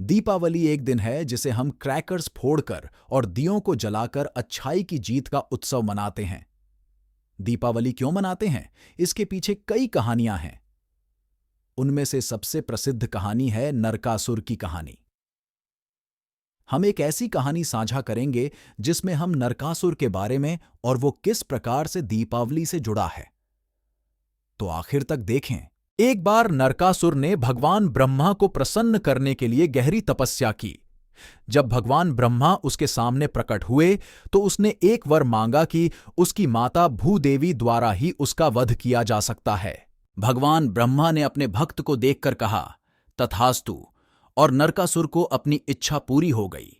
दीपावली एक दिन है जिसे हम क्रैकर्स फोड़कर और दियों को जलाकर अच्छाई की जीत का उत्सव मनाते हैं। दीपावली क्यों मनाते हैं, इसके पीछे कई कहानियां हैं। उनमें से सबसे प्रसिद्ध कहानी है नरकासुर की कहानी। हम एक ऐसी कहानी साझा करेंगे जिसमें हम नरकासुर के बारे में और वो किस प्रकार से दीपावली से जुड़ा है। तो आखिर तक देखें। एक बार नरकासुर ने भगवान ब्रह्मा को प्रसन्न करने के लिए गहरी तपस्या की। जब भगवान ब्रह्मा उसके सामने प्रकट हुए तो उसने एक वर मांगा कि उसकी माता भूदेवी द्वारा ही उसका वध किया जा सकता है। भगवान ब्रह्मा ने अपने भक्त को देखकर कहा, तथास्तु, और नरकासुर को अपनी इच्छा पूरी हो गई।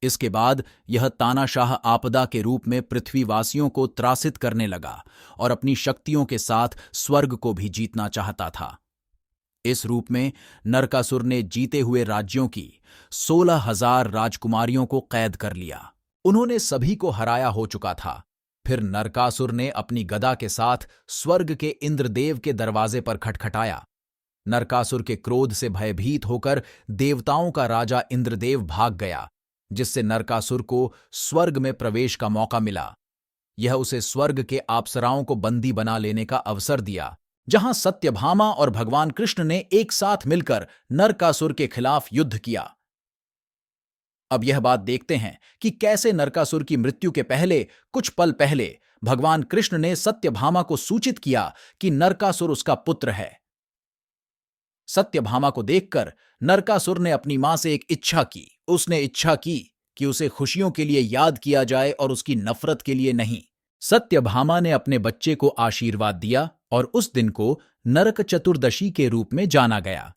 इसके बाद यह तानाशाह आपदा के रूप में पृथ्वीवासियों को त्रासित करने लगा और अपनी शक्तियों के साथ स्वर्ग को भी जीतना चाहता था। इस रूप में नरकासुर ने जीते हुए राज्यों की 16,000 राजकुमारियों को कैद कर लिया। उन्होंने सभी को हराया हो चुका था। फिर नरकासुर ने अपनी गदा के साथ स्वर्ग के इंद्रदेव के दरवाजे पर खटखटाया। नरकासुर के क्रोध से भयभीत होकर देवताओं का राजा इंद्रदेव भाग गया, जिससे नरकासुर को स्वर्ग में प्रवेश का मौका मिला। यह उसे स्वर्ग के अप्सराओं को बंदी बना लेने का अवसर दिया, जहां सत्यभामा और भगवान कृष्ण ने एक साथ मिलकर नरकासुर के खिलाफ युद्ध किया। अब यह बात देखते हैं कि कैसे नरकासुर की मृत्यु के पहले, कुछ पल पहले, भगवान कृष्ण ने सत्यभामा को सूचित किया कि नरकासुर उसका पुत्र है। सत्यभामा को देखकर नरकासुर ने अपनी मां से एक इच्छा की। उसने इच्छा की कि उसे खुशियों के लिए याद किया जाए और उसकी नफरत के लिए नहीं। सत्यभामा ने अपने बच्चे को आशीर्वाद दिया और उस दिन को नरक चतुर्दशी के रूप में जाना गया।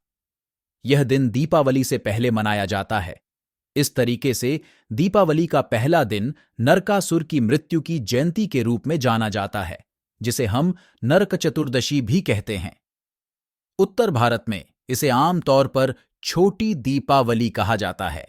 यह दिन दीपावली से पहले मनाया जाता है। इस तरीके से दीपावली का पहला दिन नरकासुर की मृत्यु की जयंती के रूप में जाना जाता है, जिसे हम नरक चतुर्दशी भी कहते हैं। उत्तर भारत में इसे आम तौर पर छोटी दीपावली कहा जाता है।